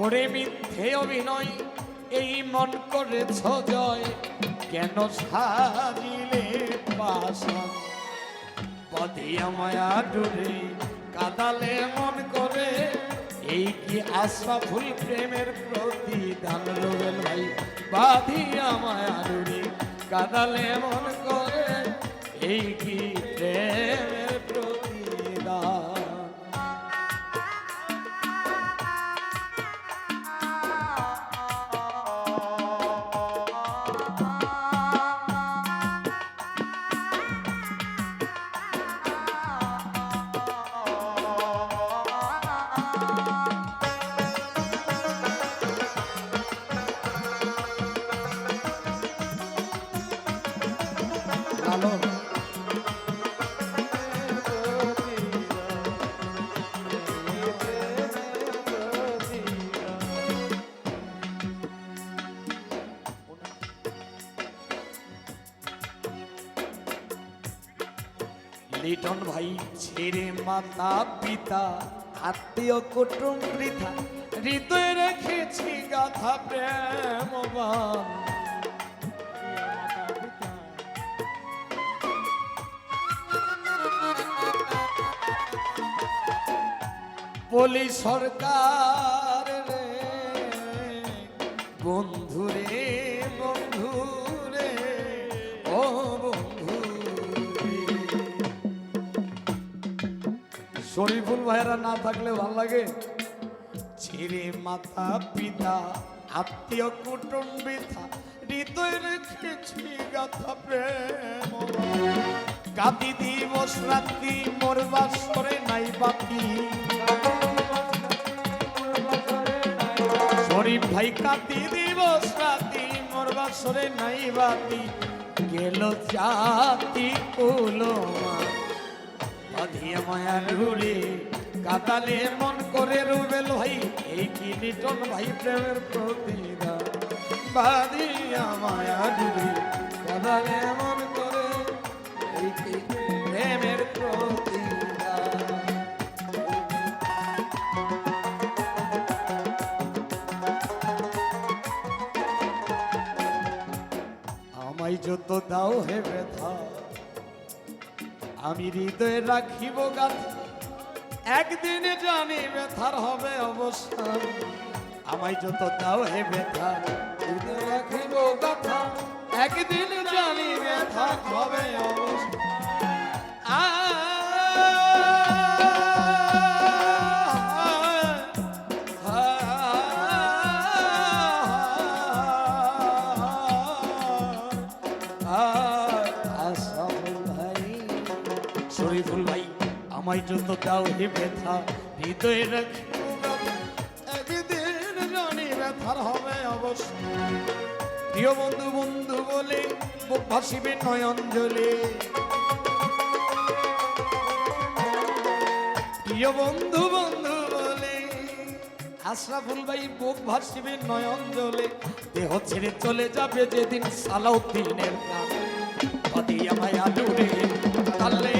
ওরে মিথ্যে অভিনয় এই মন করেছ জয়, কেন সাজিলে পাশান বধিয়া মায়া ডুরে কাদালে মন করে, এই কি আশরাফুল প্রেমের প্রতিদান রুবেল ভাই বাঁধিয়া মায়া ডুরে কাদালে মন করে, এই কি প্রেমের প্রতিদান। লিটন ভাই ছেড়ে মাতা পিতা আত্মীয় কুটুম বৃথা, হৃদয়ে রেখেছি গাথা প্রেমবান। বলি সরকার রে বন্ধু রে বন্ধু রে ও বন্ধু রে। শরীফুল ভাইয়েরা না থাকলে ভাল লাগে। ছেড়ে মাতা পিতা আত্মীয় কুটুম বৃথা, হৃদয় রেখেছি গাথা প্রেম। কাঁদি দিবস রাত্রি মোর বাসরে নাই বাকি, শরীফ ভাই কাঁদি দিবস রাত্রি মোর বাসরে নাই বাকি, গেল জাতি কুলমা বাঁধিয়া মায়া ডুরে কাদালে মন করে রুবেল ভাই, এই কি লিটন ভাই প্রেমের প্রতিদান। বাঁধিয়া মায়া ডুরে কাদালে মন করে, এই কি প্রেমের প্রতিদান। আমায় যত দাও হে ব্যথা, আমি হৃদয়ে রাখিব গাথা, একদিনে জানি ব্যথার হবে অবসান। আমায় যত দাও হে ব্যথা, হৃদয়ে রাখিব গাথা, একদিন জানি ব্যথা হবে অবসান। শরীফুল ভাই আমায় যত দাও হে ব্যথা, হৃদয়ে রাখিব গাথা, একদিন জানি ব্যথার হবে অবশ্য। প্রিয় বন্ধু বন্ধু বলে বুক ভাসিবে নয়ন জলে, প্রিয় বন্ধু বন্ধু বলে আশরাফুল ভাই বুক ভাসিবে নয়ন জলে, দেহ ছেড়ে চলে যাবে যেদিন সালাউদ্দিনের গ্রামে, বাঁধিয়া মায়া ডুরে কাদালে